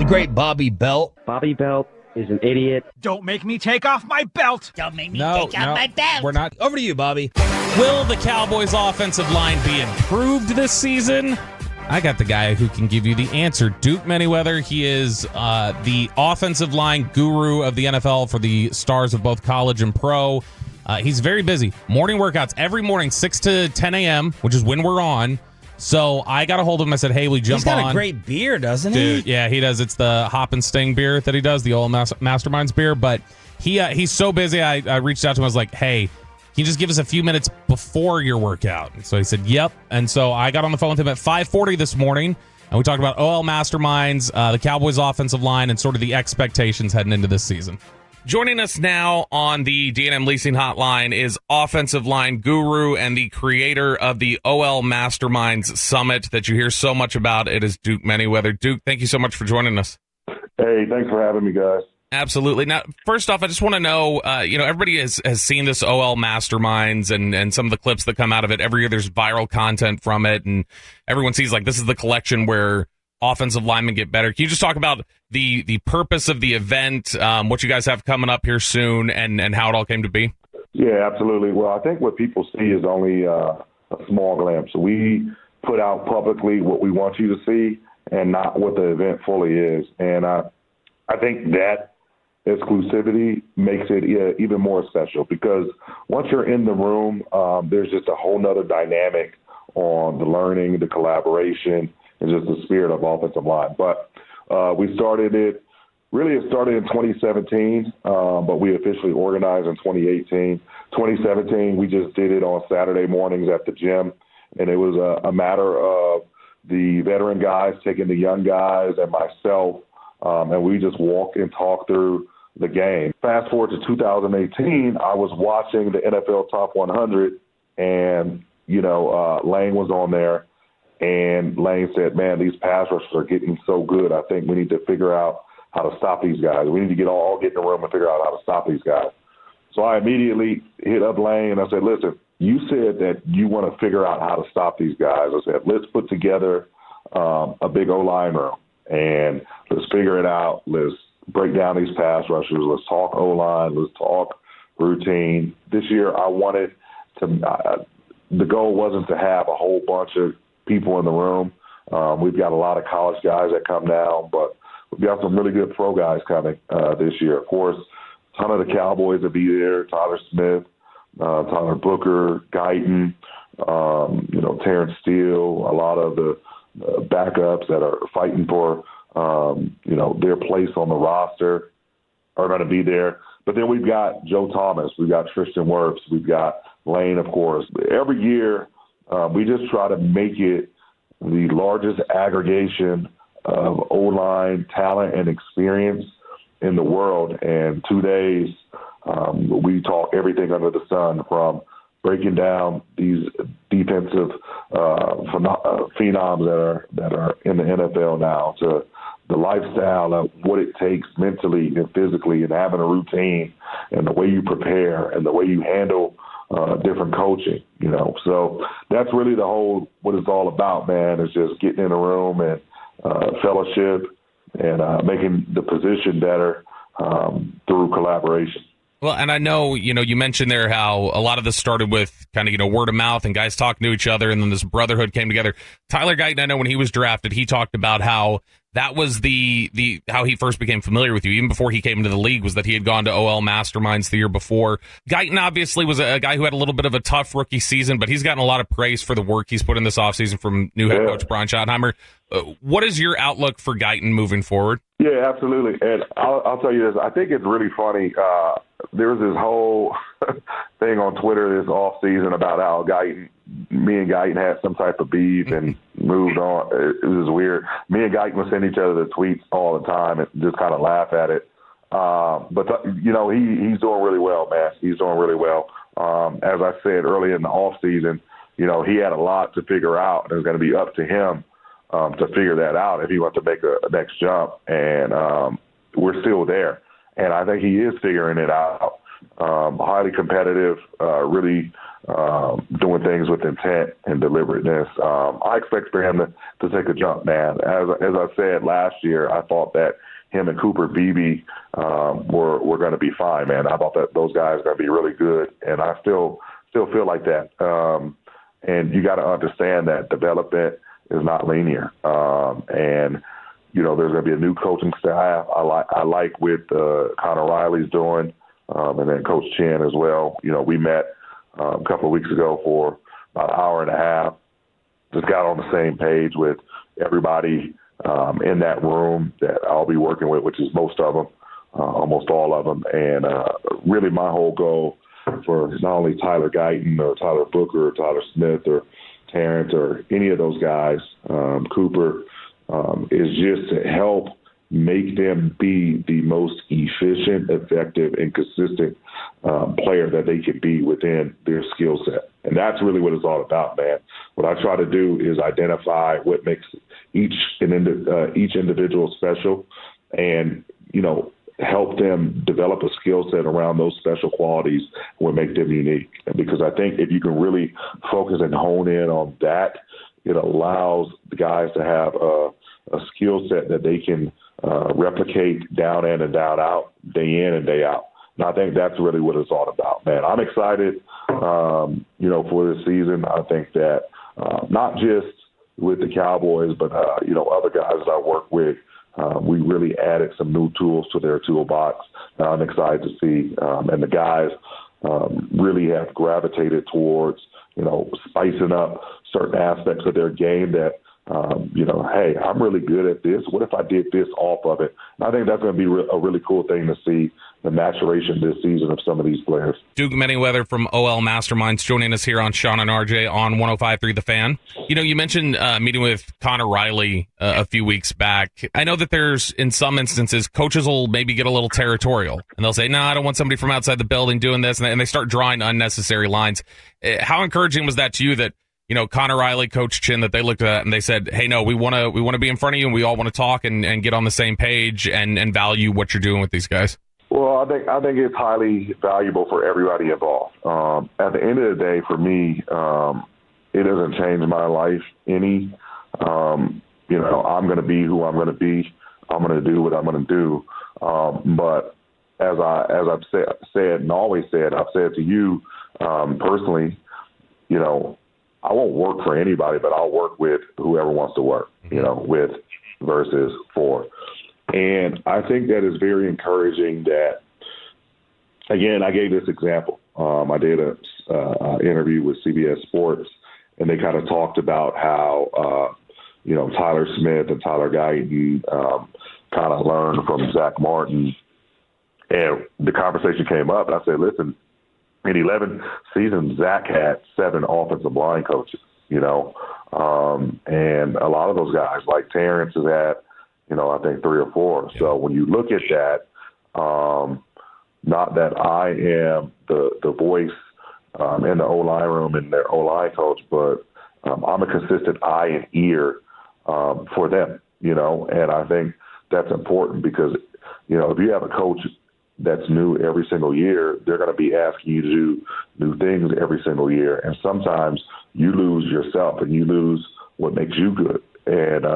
great Bobby Belt. Bobby Belt is an idiot. Don't make me take off my belt. Don't make me take off my belt. We're not. Over to you, Bobby. Will the Cowboys' offensive line be improved this season? I got the guy who can give you the answer. Duke Manyweather. He is the offensive line guru of the NFL for the stars of both college and pro. He's very busy. Morning workouts every morning, 6 to 10 a.m., which is when we're on. So I got a hold of him. I said, hey, will you jump on? He's got a great beer, doesn't Dude, he? yeah, he does. It's the Hop and Sting beer that he does, the old Mastermind's beer. But he's so busy, I reached out to him. I was like, hey, can you just give us a few minutes before your workout? And so he said, yep. And so I got on the phone with him at 5:40 this morning, and we talked about OL Masterminds, the Cowboys' offensive line, and sort of the expectations heading into this season. Joining us now on the D&M Leasing Hotline is offensive line guru and the creator of the OL Masterminds Summit that you hear so much about. It is Duke Manyweather. Duke, thank you so much for joining us. Hey, thanks for having me, guys. Absolutely. Now, first off, I just want to know, everybody has seen this OL Masterminds and some of the clips that come out of it. Every year there's viral content from it, and everyone sees, like, this is the collection where offensive linemen get better. Can you just talk about the purpose of the event, what you guys have coming up here soon, and how it all came to be? Yeah, absolutely. Well, I think what people see is only a small glimpse. We put out publicly what we want you to see and not what the event fully is. And I think that exclusivity makes it even more special, because once you're in the room, there's just a whole nother dynamic on the learning, the collaboration, and just the spirit of offensive line. But we started it, really it started in 2017, but we officially organized in 2018. 2017, we just did it on Saturday mornings at the gym, and it was a matter of the veteran guys taking the young guys and myself, and we just walk and talk through the game. Fast forward to 2018, I was watching the NFL Top 100, and, Lane was on there, and Lane said, man, these pass rushers are getting so good. I think we need to figure out how to stop these guys. We need to get in the room and figure out how to stop these guys. So I immediately hit up Lane, and I said, listen, you said that you want to figure out how to stop these guys. I said, let's put together a big O-line room, and let's figure it out. Let's break down these pass rushers. Let's talk O-line. Let's talk routine. This year I wanted to the goal wasn't to have a whole bunch of people in the room. We've got a lot of college guys that come down, but we've got some really good pro guys coming this year. Of course, a ton of the Cowboys will be there. Tyler Smith, Tyler Booker, Gayton, Terrence Steele, a lot of the backups that are fighting for their place on the roster are going to be there. But then we've got Joe Thomas, we've got Tristan Wirfs, we've got Lane, of course. Every year, we just try to make it the largest aggregation of O-line talent and experience in the world. And 2 days, we talk everything under the sun, from breaking down these defensive phenoms that are in the NFL now, to the lifestyle of what it takes mentally and physically, and having a routine, and the way you prepare and the way you handle different coaching, So that's really what it's all about, man, is just getting in a room and fellowship and making the position better through collaboration. Well, and I know, you mentioned there how a lot of this started with kind of, word of mouth and guys talking to each other, and then this brotherhood came together. Tyler Guyton, I know when he was drafted, he talked about how that was the how he first became familiar with you, even before he came into the league, was that he had gone to OL Masterminds the year before. Guyton obviously was a guy who had a little bit of a tough rookie season, but he's gotten a lot of praise for the work he's put in this offseason from new head coach Brian Schottenheimer. What is your outlook for Guyton moving forward? Yeah, absolutely. And I'll tell you this. I think it's really funny. There was this whole thing on Twitter this offseason about how me and Guyton had some type of beef and moved on. It was weird. Me and Guyton would send each other the tweets all the time and just kind of laugh at it. But he's doing really well, man. He's doing really well. As I said earlier in the offseason, he had a lot to figure out, and it was going to be up to him to figure that out if he wants to make a next jump. And we're still there. And I think he is figuring it out. highly competitive, really doing things with intent and deliberateness. I expect for him to take a jump, man. As I said last year, I thought that him and Cooper Beebe were going to be fine, man. I thought that those guys are going to be really good, and I still feel like that. And you got to understand that development is not linear. And you know, there's going to be a new coaching staff. I like what Connor Riley's doing, and then Coach Shan as well. You know, we met a couple of weeks ago for about an hour and a half. Just got on the same page with everybody in that room that I'll be working with, which is most of them, almost all of them. And really my whole goal for not only Tyler Guyton or Tyler Booker or Tyler Smith or Terrence or any of those guys, Cooper, is just to help make them be the most efficient, effective, and consistent player that they can be within their skill set. And that's really what it's all about, man. What I try to do is identify what makes each individual special and, you know, help them develop a skill set around those special qualities what make them unique. Because I think if you can really focus and hone in on that, it allows the guys to have a skill set that they can replicate down in and down out, day in and day out. And I think that's really what it's all about, man. I'm excited, you know, for this season. I think that not just with the Cowboys, but, you know, other guys that I work with, we really added some new tools to their toolbox. I'm excited to see. And the guys really have gravitated towards, you know, spicing up certain aspects of their game that, you know, hey, I'm really good at this. What if I did this off of it? And I think that's going to be a really cool thing to see, the maturation this season of some of these players. Duke Manyweather from OL Masterminds joining us here on Shan and RJ on 105.3 The Fan. You know, you mentioned meeting with Connor Riley a few weeks back. I know that there's, in some instances, coaches will maybe get a little territorial, and they'll say, no, I don't want somebody from outside the building doing this, and they start drawing unnecessary lines. How encouraging was that to you that, you know, Connor Riley, Coach Chin, that they looked at and they said, hey, no, we want to be in front of you, and we all want to talk and get on the same page and value what you're doing with these guys? Well, I think it's highly valuable for everybody involved. At the end of the day, for me, it doesn't change my life any. You know, I'm going to be who I'm going to be. I'm going to do what I'm going to do. But as I've said and always said, I've said to you personally, you know, I won't work for anybody, but I'll work with whoever wants to work, you know, with versus for. And I think that is very encouraging that, again, I gave this example. I did an interview with CBS Sports, and they kind of talked about how, you know, Tyler Smith and Tyler Guyton kind of learned from Zach Martin. And the conversation came up, and I said, listen, in 11 seasons, Zach had 7 offensive line coaches, you know, and a lot of those guys, like Terrence, has had, you know, I think 3 or 4. So when you look at that, not that I am the voice in the O-line room and their O-line coach, but I'm a consistent eye and ear for them, you know, and I think that's important because, you know, if you have a coach that's new every single year, they're going to be asking you to do new things every single year. And sometimes you lose yourself and you lose what makes you good. And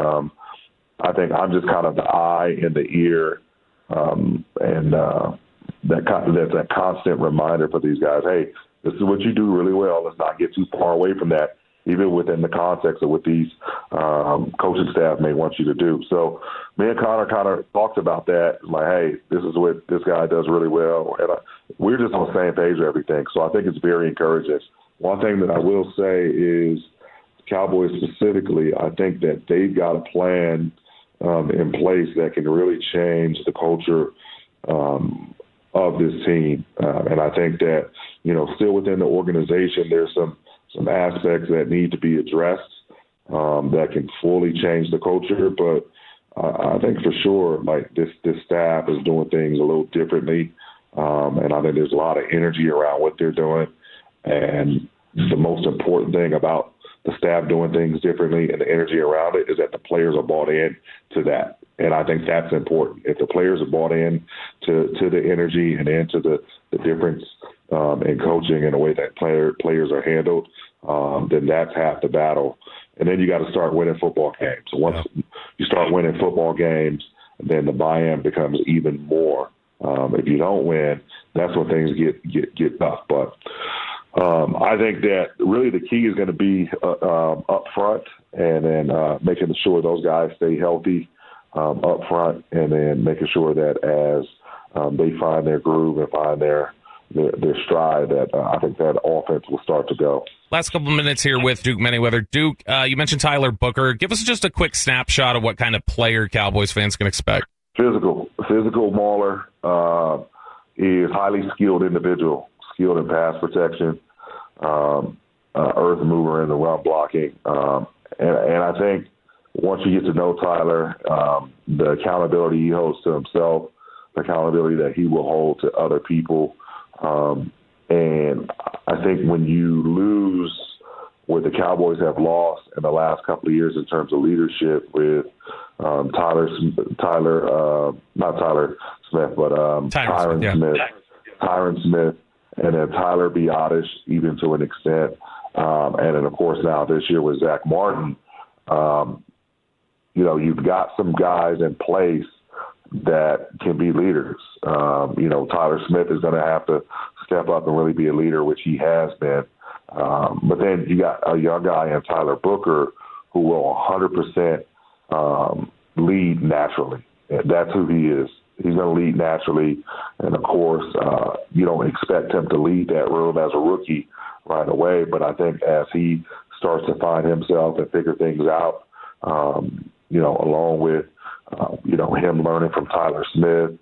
I think I'm just kind of the eye and the ear, and that's that constant reminder for these guys, hey, this is what you do really well. Let's not get too far away from that, even within the context of what these coaching staff may want you to do. So me and Connor kind of talked about that, like, hey, this is what this guy does really well. And we're just on the same page with everything. So I think it's very encouraging. One thing that I will say is Cowboys specifically, I think that they've got a plan in place that can really change the culture of this team. And I think that, you know, still within the organization, there's some aspects that need to be addressed that can fully change the culture. But I think for sure, like this staff is doing things a little differently. And I think there's a lot of energy around what they're doing. And the most important thing about the staff doing things differently and the energy around it, is that the players are bought in to that. And I think that's important. If the players are bought in to the energy and into the difference in coaching and the way that players are handled, then that's half the battle. And then you got to start winning football games. So once you start winning football games, then the buy-in becomes even more. If you don't win, that's when things get tough. But I think that really the key is going to be up front, and then making sure those guys stay healthy up front, and then making sure that as they find their groove and find their stride, that I think that offense will start to go. Last couple minutes here with Duke Manyweather. Duke, you mentioned Tyler Booker. Give us just a quick snapshot of what kind of player Cowboys fans can expect. Physical mauler, is highly skilled individual, skilled in pass protection, earth mover in the run blocking. And I think once you get to know Tyler, the accountability he holds to himself, the accountability that he will hold to other people. And I think when you lose what the Cowboys have lost in the last couple of years in terms of leadership with Tyron Smith, and then Tyler Biotish, even to an extent. And then, of course, now this year with Zach Martin, you've got some guys in place that can be leaders. Tyler Smith is going to have to step up and really be a leader, which he has been. But then you got a young guy in Tyler Booker who will 100% lead naturally. That's who he is. He's going to lead naturally. And, of course, you don't expect him to lead that room as a rookie right away. But I think as he starts to find himself and figure things out, along with, him learning from Tyler Smith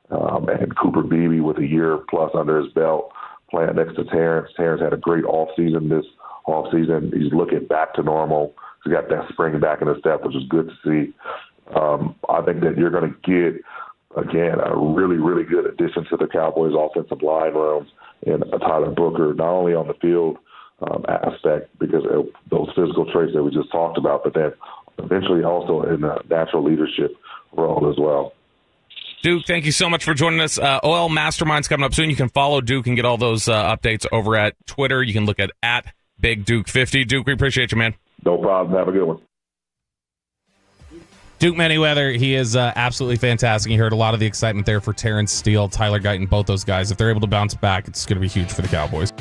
and Cooper Beebe with a year plus under his belt, playing next to Terrence. Terrence had a great offseason this offseason. He's looking back to normal. He's got that spring back in his step, which is good to see. I think that you're going to get, again, a really, really good addition to the Cowboys' offensive line room in Tyler Booker, not only on the field aspect because of those physical traits that we just talked about, but then eventually also in a natural leadership role as well. Duke, thank you so much for joining us. OL Mastermind's coming up soon. You can follow Duke and get all those updates over at Twitter. You can look at BigDuke50. Duke, we appreciate you, man. No problem. Have a good one. Duke Manyweather, he is absolutely fantastic. You heard a lot of the excitement there for Terrence Steele, Tyler Guyton, both those guys. If they're able to bounce back, it's going to be huge for the Cowboys.